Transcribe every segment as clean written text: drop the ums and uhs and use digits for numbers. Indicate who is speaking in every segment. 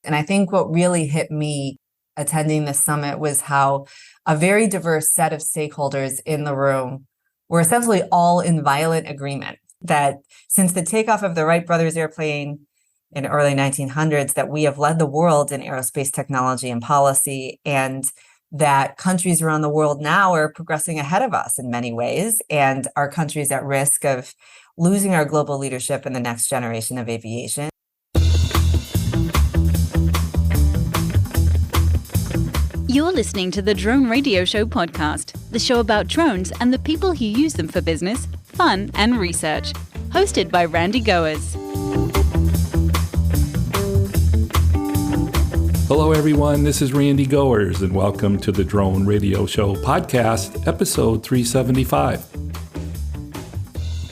Speaker 1: And I think what really hit me attending the summit was how a very diverse set of stakeholders in the room were essentially all in violent agreement that since the takeoff of the Wright brothers airplane in the early 1900s, that we have led the world in aerospace technology and policy, and that countries around the world now are progressing ahead of us in many ways, and our countries at risk of losing our global leadership in the next generation of aviation.
Speaker 2: You're listening to the Drone Radio Show podcast, the show about drones and the people who use them for business, fun, and research. Hosted by Randy Goers.
Speaker 3: Hello, everyone. This is Randy Goers, and welcome to the Drone Radio Show podcast, episode 375.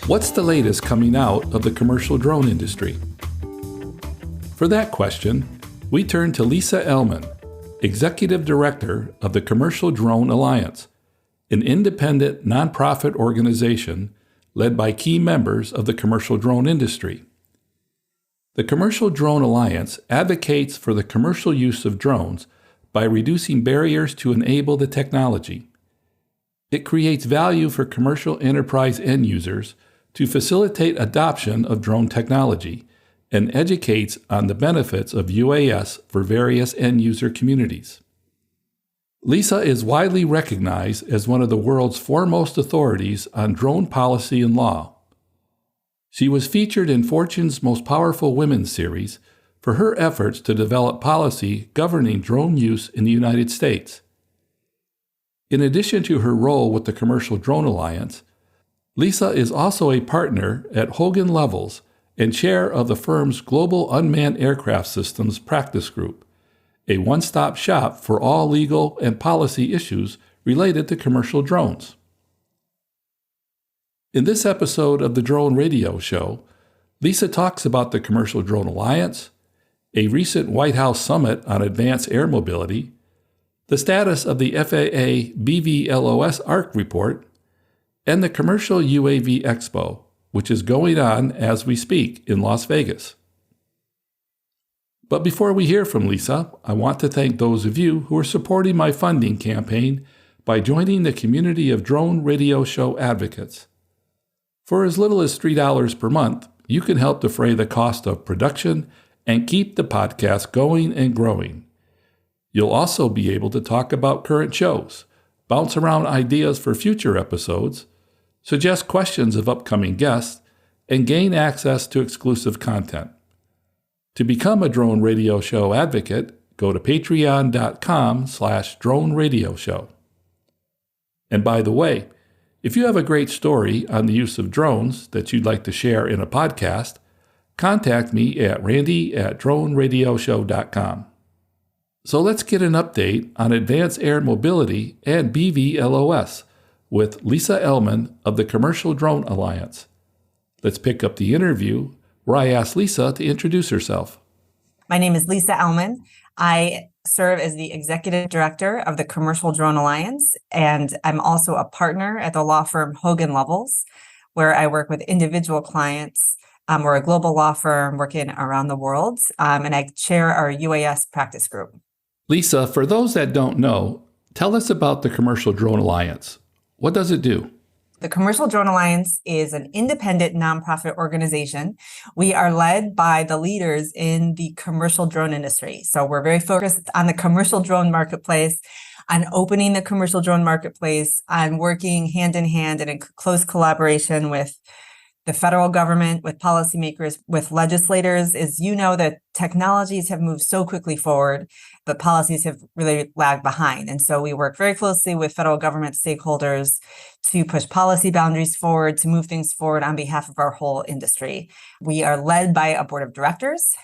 Speaker 3: What's the latest coming out of the commercial drone industry? For that question, we turn to Lisa Ellman, Executive Director of the Commercial Drone Alliance, an independent nonprofit organization led by key members of the commercial drone industry. The Commercial Drone Alliance advocates for the commercial use of drones by reducing barriers to enable the technology. It creates value for commercial enterprise end users to facilitate adoption of drone technology and educates on the benefits of UAS for various end user communities. Lisa is widely recognized as one of the world's foremost authorities on drone policy and law. She was featured in Fortune's Most Powerful Women series for her efforts to develop policy governing drone use in the United States. In addition to her role with the Commercial Drone Alliance, Lisa is also a partner at Hogan Lovells and chair of the firm's Global Unmanned Aircraft Systems practice group, a one-stop shop for all legal and policy issues related to commercial drones. In this episode of the Drone Radio Show, Lisa talks about the Commercial Drone Alliance, a recent White House summit on advanced air mobility, the status of the FAA BVLOS ARC report, and the Commercial UAV Expo, which is going on as we speak in Las Vegas. But before we hear from Lisa, I want to thank those of you who are supporting my funding campaign by joining the community of Drone Radio Show advocates. For as little as $3 per month, you can help defray the cost of production and keep the podcast going and growing. You'll also be able to talk about current shows, bounce around ideas for future episodes, suggest questions of upcoming guests, and gain access to exclusive content. To become a Drone Radio Show advocate, go to patreon.com/Drone Radio Show. And by the way, if you have a great story on the use of drones that you'd like to share in a podcast, contact me at randy@droneradioshow.com. So let's get an update on advanced air mobility and BVLOS with Lisa Ellman of the Commercial Drone Alliance. Let's pick up the interview where I asked Lisa to introduce herself.
Speaker 1: My name is Lisa Ellman. I serve as the Executive Director of the Commercial Drone Alliance, and I'm also a partner at the law firm Hogan Lovells, where I work with individual clients. We're a global law firm working around the world, and I chair our UAS practice group.
Speaker 3: Lisa, for those that don't know, tell us about the Commercial Drone Alliance. What does it do?
Speaker 1: The Commercial Drone Alliance is an independent nonprofit organization. We are led by the leaders in the commercial drone industry. So we're very focused on the commercial drone marketplace, on opening the commercial drone marketplace, on working hand in hand and in close collaboration with the federal government, with policymakers, with legislators. As you know, the technologies have moved so quickly forward, but policies have really lagged behind. And so we work very closely with federal government stakeholders to push policy boundaries forward, to move things forward on behalf of our whole industry. We are led by a board of directors.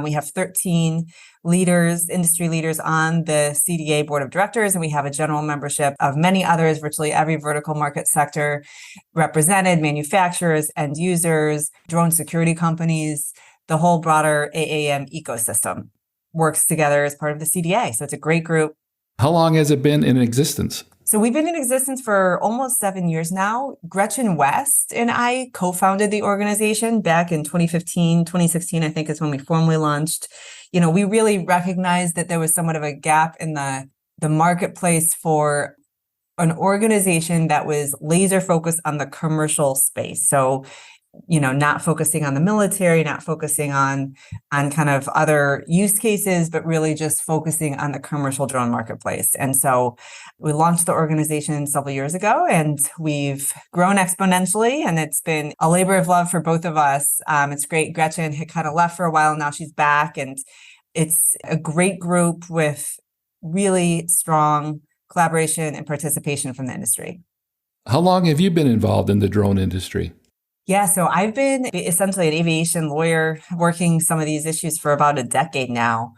Speaker 1: We have 13 leaders, industry leaders on the CDA board of directors, and we have a general membership of many others, virtually every vertical market sector represented, manufacturers, end users, drone security companies, the whole broader AAM ecosystem works together as part of the CDA. So it's a great group.
Speaker 3: How long has it been in existence?
Speaker 1: So we've been in existence for almost 7 years now. Gretchen West and I co-founded the organization back in 2015, 2016, I think is when we formally launched. we really recognized that there was somewhat of a gap in the marketplace for an organization that was laser focused on the commercial space. So, not focusing on the military, not focusing on kind of other use cases, but really just focusing on the commercial drone marketplace. And so we launched the organization several years ago, and we've grown exponentially, and it's been a labor of love for both of us. It's great. Gretchen had kind of left for a while, now she's back, and it's a great group with really strong collaboration and participation from the industry.
Speaker 3: How long have you been involved in the drone industry?
Speaker 1: Yeah, so I've been essentially an aviation lawyer working some of these issues for about a decade now.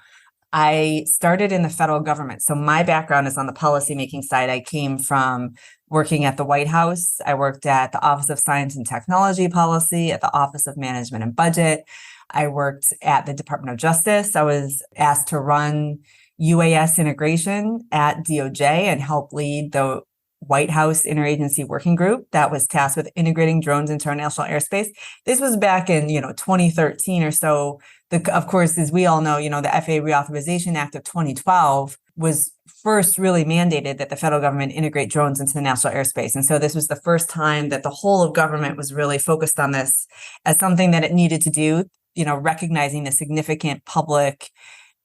Speaker 1: I started in the federal government. So my background is on the policymaking side. I came from working at the White House. I worked at the Office of Science and Technology Policy, at the Office of Management and Budget. I worked at the Department of Justice. I was asked to run UAS integration at DOJ and help lead the White House interagency working group that was tasked with integrating drones into our national airspace. This was back in 2013 or so. Of course, as we all know, the FAA Reauthorization Act of 2012 was first really mandated that the federal government integrate drones into the national airspace. And so this was the first time that the whole of government was really focused on this as something that it needed to do, recognizing the significant public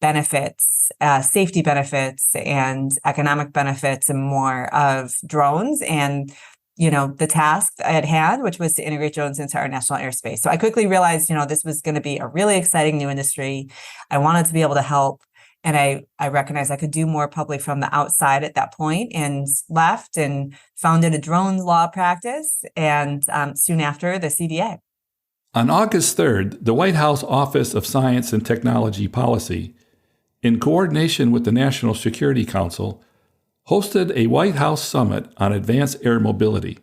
Speaker 1: benefits, safety benefits, and economic benefits and more of drones, and the task I had, which was to integrate drones into our national airspace. So I quickly realized, this was going to be a really exciting new industry. I wanted to be able to help, and I recognized I could do more probably from the outside at that point, and left and founded a drone law practice, and soon after the CDA.
Speaker 3: On August 3rd, the White House Office of Science and Technology Policy, in coordination with the National Security Council, hosted a White House Summit on Advanced Air Mobility.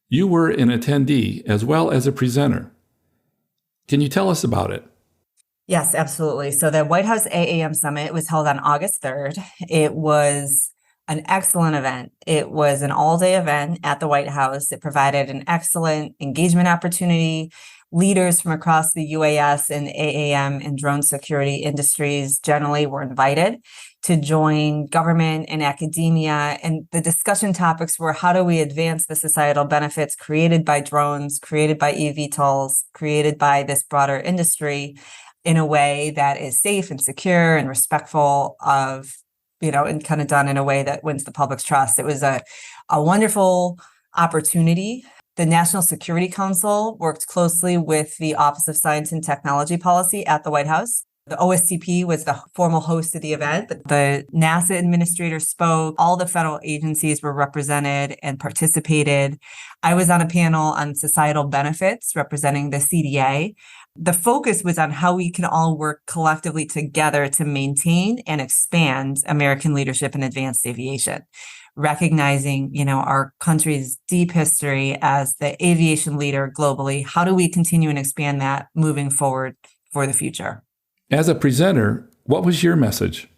Speaker 3: You were an attendee as well as a presenter. Can you tell us about it?
Speaker 1: Yes, absolutely. So the White House AAM Summit was held on August 3rd. It was an excellent event. It was an all-day event at the White House. It provided an excellent engagement opportunity. Leaders from across the UAS and AAM and drone security industries generally were invited to join government and academia. And the discussion topics were, how do we advance the societal benefits created by drones, created by eVTOLs, created by this broader industry in a way that is safe and secure and respectful of, and kind of done in a way that wins the public's trust. It was a wonderful opportunity. The National Security Council worked closely with the Office of Science and Technology Policy at the White House. The OSTP was the formal host of the event. The NASA administrator spoke. All the federal agencies were represented and participated. I was on a panel on societal benefits representing the CDA. The focus was on how we can all work collectively together to maintain and expand American leadership in advanced aviation, recognizing, our country's deep history as the aviation leader globally. How do we continue and expand that moving forward for the future?
Speaker 3: As a presenter, what was your message?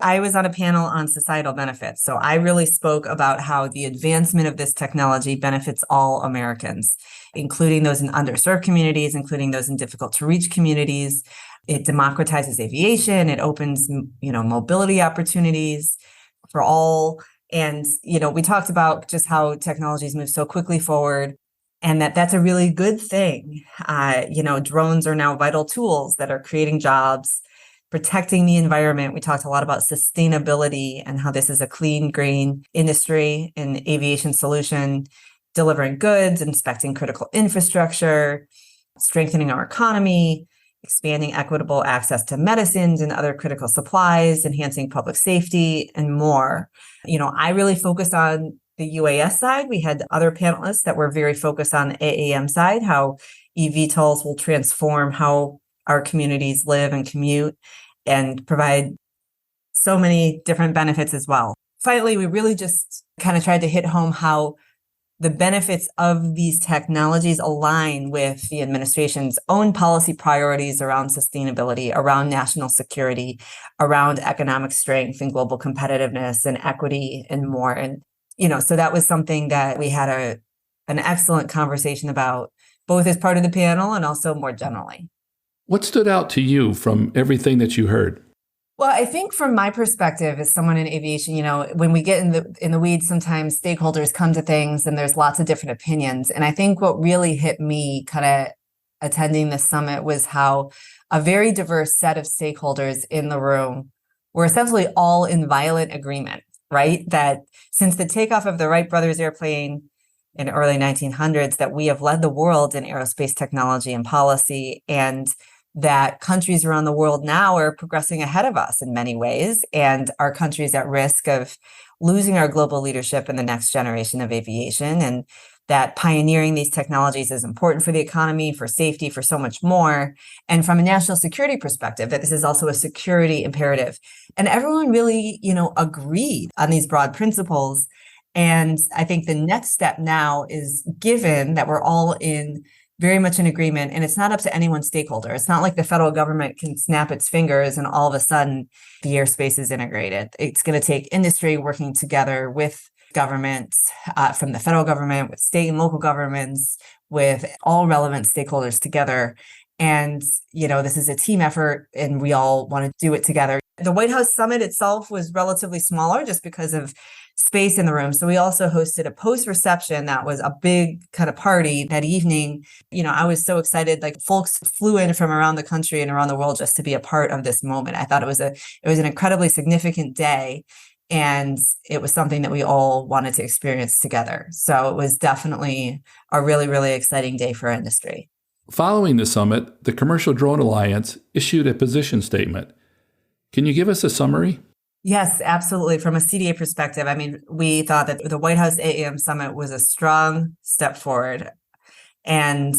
Speaker 1: I was on a panel on societal benefits. So I really spoke about how the advancement of this technology benefits all Americans, including those in underserved communities, including those in difficult to reach communities. It democratizes aviation. It opens, mobility opportunities for all. And, we talked about just how technologies move so quickly forward, and that's a really good thing. Drones are now vital tools that are creating jobs, protecting the environment. We talked a lot about sustainability and how this is a clean, green industry and aviation solution, delivering goods, inspecting critical infrastructure, strengthening our economy, expanding equitable access to medicines and other critical supplies, enhancing public safety, and more. I really focused on the UAS side. We had other panelists that were very focused on the AAM side, how eVTOLs will transform how our communities live and commute and provide so many different benefits as well. Finally, we really just kind of tried to hit home how the benefits of these technologies align with the administration's own policy priorities around sustainability, around national security, around economic strength and global competitiveness and equity and more. And, so that was something that we had an excellent conversation about, both as part of the panel and also more generally.
Speaker 3: What stood out to you from everything that you heard?
Speaker 1: Well, I think from my perspective as someone in aviation, when we get in the weeds, sometimes stakeholders come to things and there's lots of different opinions. And I think what really hit me kind of attending this summit was how a very diverse set of stakeholders in the room were essentially all in violent agreement, right? That since the takeoff of the Wright brothers airplane in the early 1900s, that we have led the world in aerospace technology and policy, and that countries around the world now are progressing ahead of us in many ways, and our country is at risk of losing our global leadership in the next generation of aviation, and that pioneering these technologies is important for the economy, for safety, for so much more. And from a national security perspective, that this is also a security imperative. And everyone really, agreed on these broad principles. And I think the next step now is, given that we're all very much in agreement, and it's not up to any one stakeholder. It's not like the federal government can snap its fingers and all of a sudden the airspace is integrated. It's going to take industry working together with governments, from the federal government, with state and local governments, with all relevant stakeholders together. And, this is a team effort and we all want to do it together. The White House summit itself was relatively smaller just because of space in the room. So we also hosted a post reception that was a big kind of party that evening. I was so excited, like folks flew in from around the country and around the world just to be a part of this moment. I thought it was an incredibly significant day. And it was something that we all wanted to experience together. So it was definitely a really, really exciting day for our industry.
Speaker 3: Following the summit, the Commercial Drone Alliance issued a position statement. Can you give us a summary?
Speaker 1: Yes, absolutely. From a CDA perspective, we thought that the White House AAM summit was a strong step forward and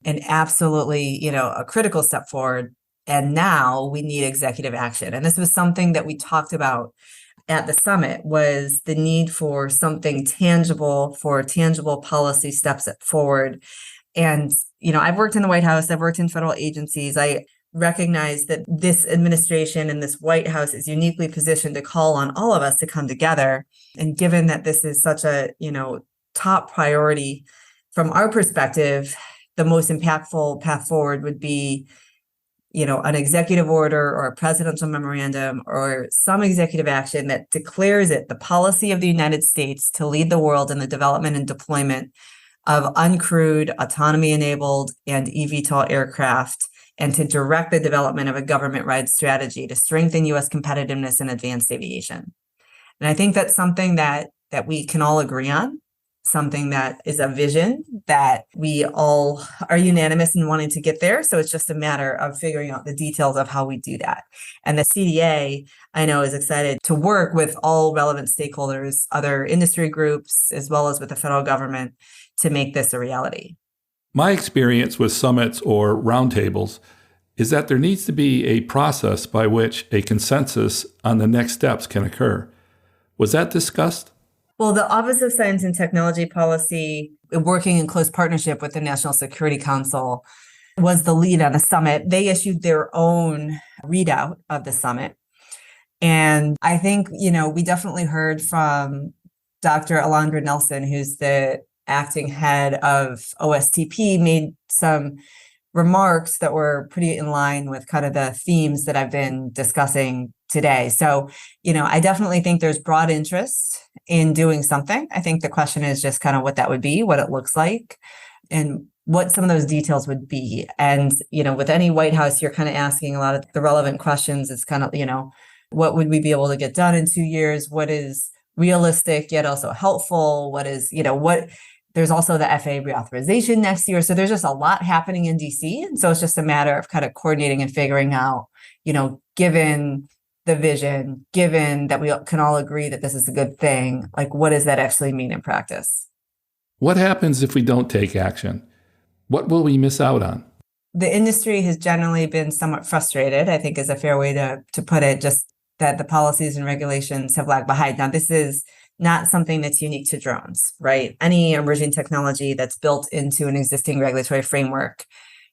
Speaker 1: an absolutely, a critical step forward. And now we need executive action. And this was something that we talked about at the summit, was the need for something tangible, for tangible policy steps forward. And, I've worked in the White House, I've worked in federal agencies. I recognize that this administration and this White House is uniquely positioned to call on all of us to come together. And given that this is such a, top priority from our perspective, the most impactful path forward would be an executive order or a presidential memorandum or some executive action that declares it the policy of the United States to lead the world in the development and deployment of uncrewed, autonomy-enabled, and eVTOL aircraft, and to direct the development of a government-wide strategy to strengthen U.S. competitiveness in advanced aviation. And I think that's something that we can all agree on, something that is a vision that we all are unanimous in wanting to get there. So it's just a matter of figuring out the details of how we do that. And the CDA, I know, is excited to work with all relevant stakeholders, other industry groups, as well as with the federal government to make this a reality.
Speaker 3: My experience with summits or roundtables is that there needs to be a process by which a consensus on the next steps can occur. Was that discussed?
Speaker 1: Well, the Office of Science and Technology Policy, working in close partnership with the National Security Council, was the lead on the summit. They issued their own readout of the summit. And I think, we definitely heard from Dr. Alondra Nelson, who's the acting head of OSTP, made some remarks that were pretty in line with kind of the themes that I've been discussing today. So, I definitely think there's broad interest in doing something. I think the question is just kind of what that would be, what it looks like, and what some of those details would be. And, with any White House, you're kind of asking a lot of the relevant questions. It's kind of, what would we be able to get done in 2 years? What is realistic yet also helpful? What is, there's also the FAA reauthorization next year. So there's just a lot happening in DC. And so it's just a matter of kind of coordinating and figuring out, given the vision, given that we can all agree that this is a good thing, like what does that actually mean in practice?
Speaker 3: What happens if we don't take action? What will we miss out on?
Speaker 1: The industry has generally been somewhat frustrated, I think is a fair way to put it, just that the policies and regulations have lagged behind. Now, this is not something that's unique to drones, right? Any emerging technology that's built into an existing regulatory framework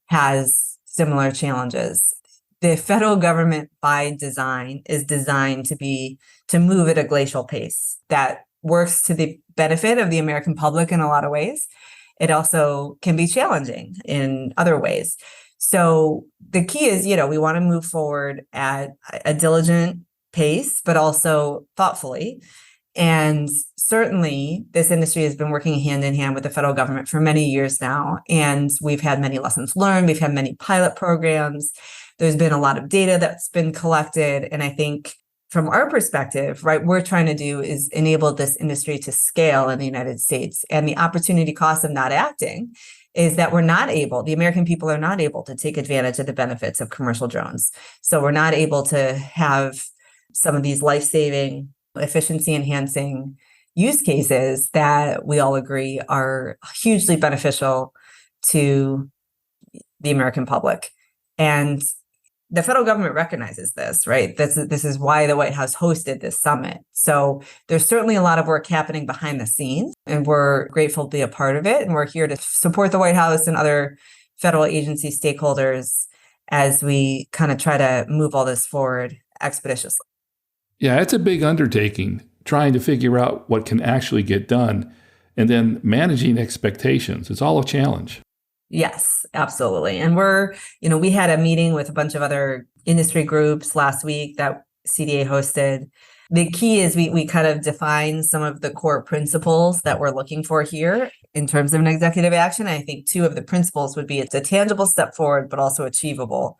Speaker 1: has similar challenges. The federal government by design is designed to move at a glacial pace that works to the benefit of the American public in a lot of ways. It also can be challenging in other ways. So the key is, we want to move forward at a diligent pace, but also thoughtfully. And certainly this industry has been working hand in hand with the federal government for many years now. And we've had many lessons learned. We've had many pilot programs. There's been a lot of data that's been collected. And I think from our perspective, right, we're trying to do is enable this industry to scale in the United States. And the opportunity cost of not acting is that the American people are not able to take advantage of the benefits of commercial drones. So we're not able to have some of these life-saving, efficiency-enhancing use cases that we all agree are hugely beneficial to the American public. And the federal government recognizes this, right? This is why the White House hosted this summit. So there's certainly a lot of work happening behind the scenes, and we're grateful to be a part of it. And we're here to support the White House and other federal agency stakeholders as we kind of try to move all this forward expeditiously.
Speaker 3: Yeah, it's a big undertaking, trying to figure out what can actually get done, and then managing expectations. It's all a challenge.
Speaker 1: Yes, absolutely. And we had a meeting with a bunch of other industry groups last week that CDA hosted. The key is we kind of define some of the core principles that we're looking for here in terms of an executive action. I think two of the principles would be it's a tangible step forward, but also achievable.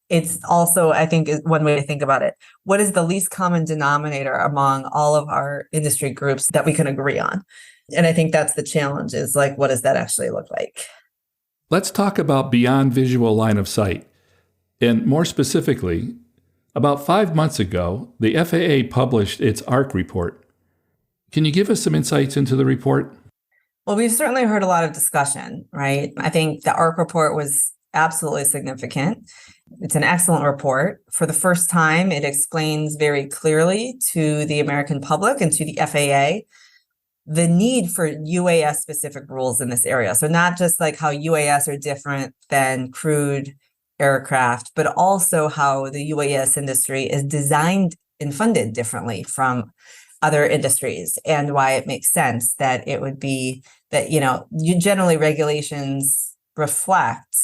Speaker 1: It's also, I think, is one way to think about it. What is the least common denominator among all of our industry groups that we can agree on? And I think that's the challenge, is like, what does that actually look like?
Speaker 3: Let's talk about beyond visual line of sight. And more specifically, about 5 months ago, the FAA published its ARC report. Can you give us some insights into the report?
Speaker 1: Well, we've certainly heard a lot of discussion, right? I think the ARC report was absolutely significant. It's an excellent report. For the first time, it explains very clearly to the American public and to the FAA the need for UAS-specific rules in this area. So not just like how UAS are different than crewed aircraft, but also how the UAS industry is designed and funded differently from other industries, and why it makes sense that it would be that, generally regulations reflect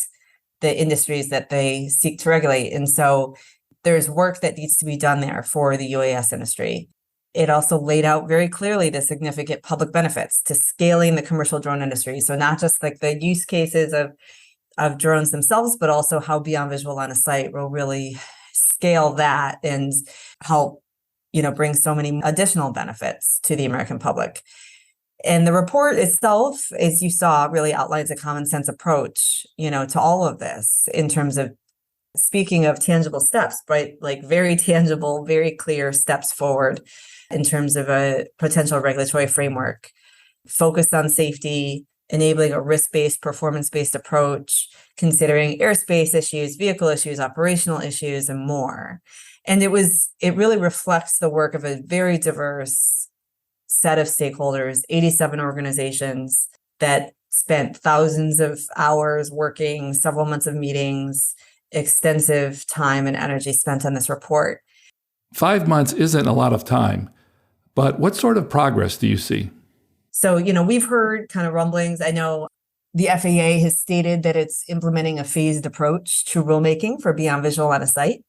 Speaker 1: the industries that they seek to regulate. And so there's work that needs to be done there for the UAS industry. It also laid out very clearly the significant public benefits to scaling the commercial drone industry. So not just like the use cases of drones themselves, but also how beyond visual line of sight will really scale that and help, bring so many additional benefits to the American public. And the report itself, as you saw, really outlines a common sense approach, to all of this in terms of speaking of tangible steps, right? Like very tangible, very clear steps forward in terms of a potential regulatory framework focused on safety, enabling a risk-based, performance-based approach, considering airspace issues, vehicle issues, operational issues, and more. And it really reflects the work of a very diverse set of stakeholders, 87 organizations that spent thousands of hours working, several months of meetings, extensive time and energy spent on this report.
Speaker 3: 5 months isn't a lot of time, but what sort of progress do you see?
Speaker 1: So, we've heard kind of rumblings. I know the FAA has stated that it's implementing a phased approach to rulemaking for beyond visual line of sight.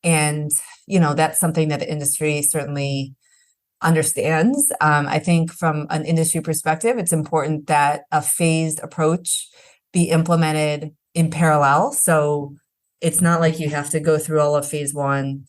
Speaker 1: And, that's something that the industry certainly understands. I think from an industry perspective, it's important that a phased approach be implemented in parallel. So it's not like you have to go through all of phase one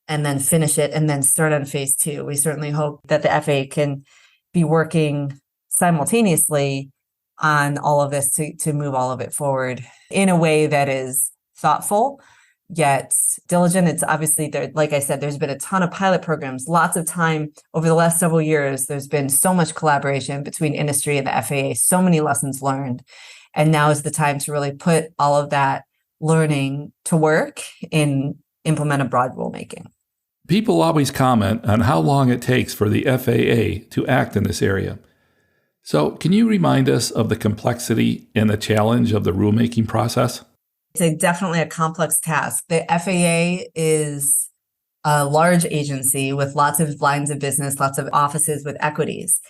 Speaker 1: and then finish it and then start on phase two. We certainly hope that the FAA can be working simultaneously on all of this to move all of it forward in a way that is thoughtful, yet diligent. It's obviously there, like I said, there's been a ton of pilot programs, lots of time over the last several years. There's been so much collaboration between industry and the FAA, so many lessons learned. And now is the time to really put all of that learning to work and implement a broad rulemaking.
Speaker 3: People always comment on how long it takes for the FAA to act in this area. So can you remind us of the complexity and the challenge of the rulemaking process?
Speaker 1: It's definitely a complex task. The FAA is a large agency with lots of lines of business, lots of offices with equities.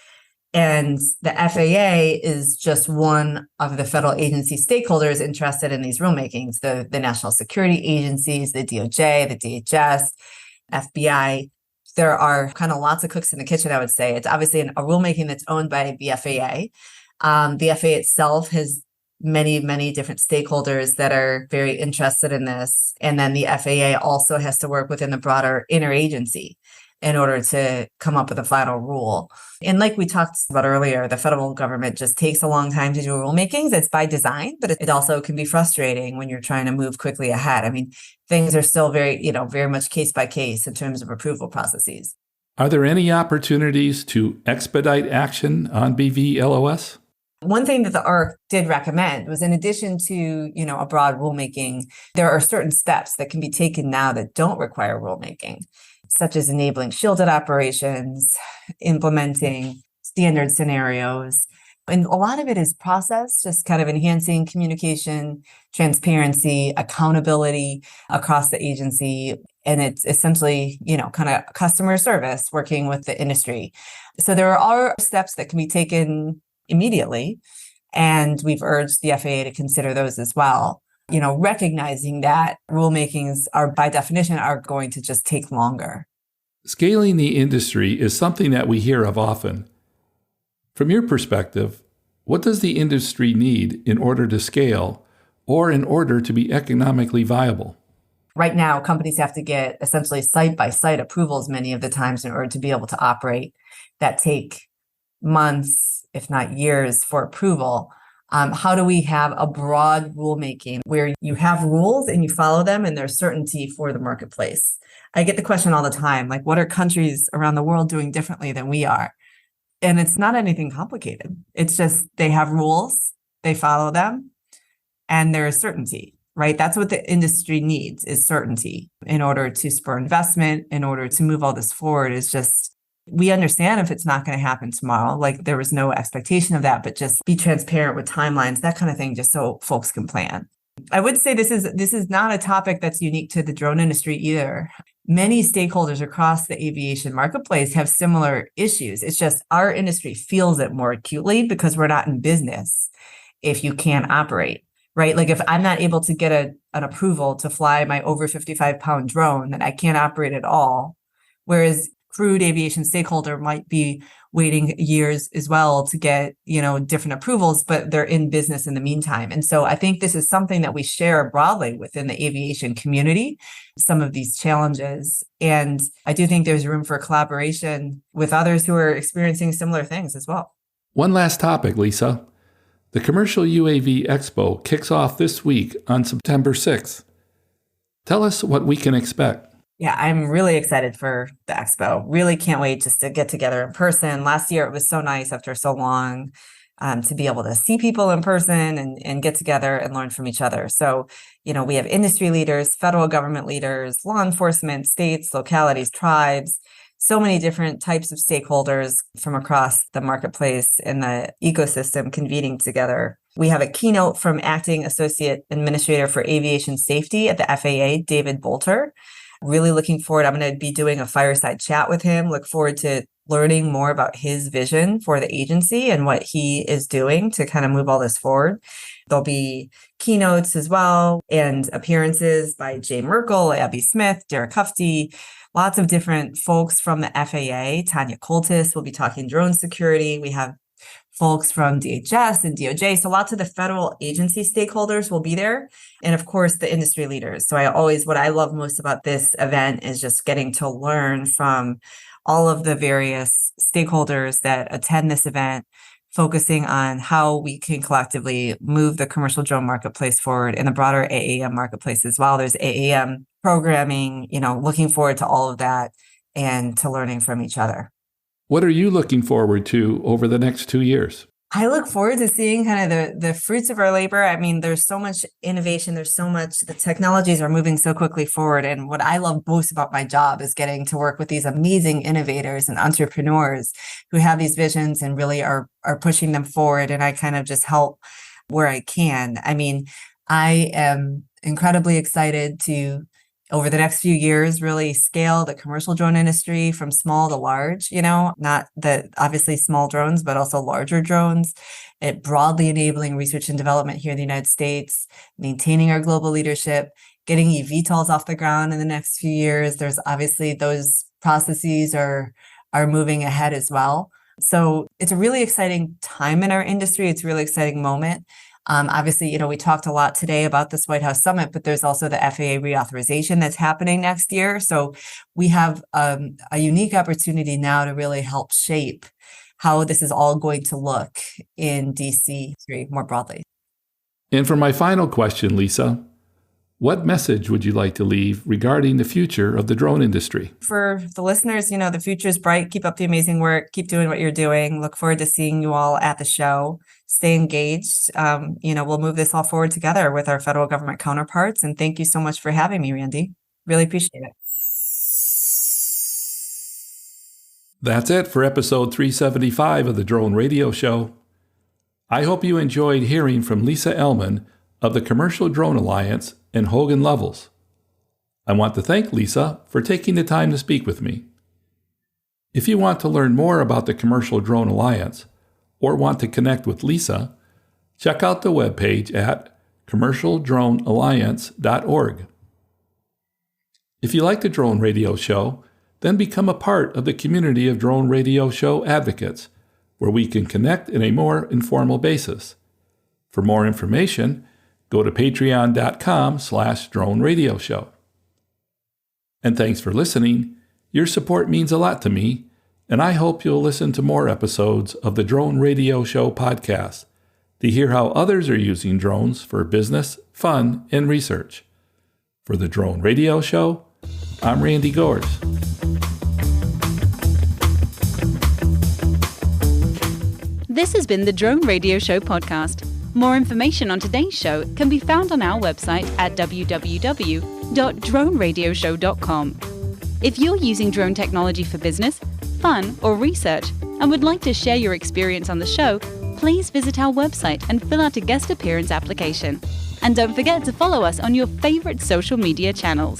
Speaker 1: And the FAA is just one of the federal agency stakeholders interested in these rulemakings, the national security agencies, the DOJ, the DHS, FBI. There are kind of lots of cooks in the kitchen, I would say. It's obviously a rulemaking that's owned by the FAA. The FAA itself has many different stakeholders that are very interested in this. And then the FAA also has to work within the broader interagency in order to come up with a final rule. And like we talked about earlier, the federal government just takes a long time to do rulemakings. It's by design, but it also can be frustrating when you're trying to move quickly ahead. I mean, things are still very much case by case in terms of approval processes.
Speaker 3: Are there any opportunities to expedite action on BVLOS?
Speaker 1: One thing that the ARC did recommend was, in addition to, a broad rulemaking, there are certain steps that can be taken now that don't require rulemaking, such as enabling shielded operations, implementing standard scenarios. And a lot of it is process, just kind of enhancing communication, transparency, accountability across the agency. And it's essentially, kind of customer service working with the industry. So there are steps that can be taken immediately. And we've urged the FAA to consider those as well, recognizing that rulemakings are by definition are going to just take longer.
Speaker 3: Scaling the industry is something that we hear of often. From your perspective, what does the industry need in order to scale or in order to be economically viable?
Speaker 1: Right now, companies have to get essentially site-by-site approvals many of the times in order to be able to operate, that take months, if not years, for approval. How do we have a broad rulemaking where you have rules and you follow them and there's certainty for the marketplace? I get the question all the time, like, what are countries around the world doing differently than we are? And it's not anything complicated. It's just they have rules, they follow them, and there is certainty, right? That's what the industry needs, is certainty in order to spur investment, in order to move all this forward. Is just, we understand if it's not going to happen tomorrow, like there was no expectation of that, but just be transparent with timelines, that kind of thing, just so folks can plan. I would say this is not a topic that's unique to the drone industry either. Many stakeholders across the aviation marketplace have similar issues. It's just our industry feels it more acutely because we're not in business if you can't operate, right? Like if I'm not able to get an approval to fly my over 55-pound drone, then I can't operate at all. Whereas crewed aviation stakeholder might be waiting years as well to get, different approvals, but they're in business in the meantime. And so I think this is something that we share broadly within the aviation community, some of these challenges. And I do think there's room for collaboration with others who are experiencing similar things as well.
Speaker 3: One last topic, Lisa. The Commercial UAV Expo kicks off this week on September 6th. Tell us what we can expect.
Speaker 1: Yeah, I'm really excited for the expo. Really can't wait just to get together in person. Last year, it was so nice after so long to be able to see people in person and get together and learn from each other. So, we have industry leaders, federal government leaders, law enforcement, states, localities, tribes, so many different types of stakeholders from across the marketplace and the ecosystem convening together. We have a keynote from Acting Associate Administrator for Aviation Safety at the FAA, David Bolter. Really looking forward. I'm going to be doing a fireside chat with him. Look forward to learning more about his vision for the agency and what he is doing to kind of move all this forward. There'll be keynotes as well and appearances by Jay Merkel, Abby Smith, Derek Hufty, lots of different folks from the FAA. Tanya Coltis will be talking drone security. We have folks from DHS and DOJ. So lots of the federal agency stakeholders will be there. And of course, the industry leaders. So what I love most about this event is just getting to learn from all of the various stakeholders that attend this event, focusing on how we can collectively move the commercial drone marketplace forward in the broader AAM marketplace as well. There's AAM programming, looking forward to all of that and to learning from each other.
Speaker 3: What are you looking forward to over the next 2 years?
Speaker 1: I look forward to seeing kind of the fruits of our labor. I mean, there's so much innovation. There's so much, the technologies are moving so quickly forward. And what I love most about my job is getting to work with these amazing innovators and entrepreneurs who have these visions and really are pushing them forward. And I kind of just help where I can. I mean, I am incredibly excited to over the next few years, really scale the commercial drone industry from small to large, not the obviously small drones, but also larger drones, it broadly enabling research and development here in the United States, maintaining our global leadership, getting eVTOLs off the ground in the next few years. There's obviously those processes are moving ahead as well. So it's a really exciting time in our industry. It's a really exciting moment. Obviously, we talked a lot today about this White House summit, but there's also the FAA reauthorization that's happening next year. So we have a unique opportunity now to really help shape how this is all going to look in DC more broadly.
Speaker 3: And for my final question, Lisa, what message would you like to leave regarding the future of the drone industry?
Speaker 1: For the listeners, the future is bright. Keep up the amazing work. Keep doing what you're doing. Look forward to seeing you all at the show. Stay engaged. We'll move this all forward together with our federal government counterparts. And thank you so much for having me, Randy. Really appreciate it.
Speaker 3: That's it for episode 375 of the Drone Radio Show. I hope you enjoyed hearing from Lisa Ellman of the Commercial Drone Alliance and Hogan Lovells. I want to thank Lisa for taking the time to speak with me. If you want to learn more about the Commercial Drone Alliance or want to connect with Lisa, check out the webpage at commercialdronealliance.org. If you like the Drone Radio Show, then become a part of the community of Drone Radio Show advocates, where we can connect in a more informal basis. For more information, go to patreon.com/Drone Radio Show. And thanks for listening. Your support means a lot to me, and I hope you'll listen to more episodes of the Drone Radio Show podcast to hear how others are using drones for business, fun, and research. For the Drone Radio Show, I'm Randy Gores.
Speaker 2: This has been the Drone Radio Show podcast. More information on today's show can be found on our website at www.droneradioshow.com. If you're using drone technology for business, fun, or research and would like to share your experience on the show, please visit our website and fill out a guest appearance application. And don't forget to follow us on your favorite social media channels.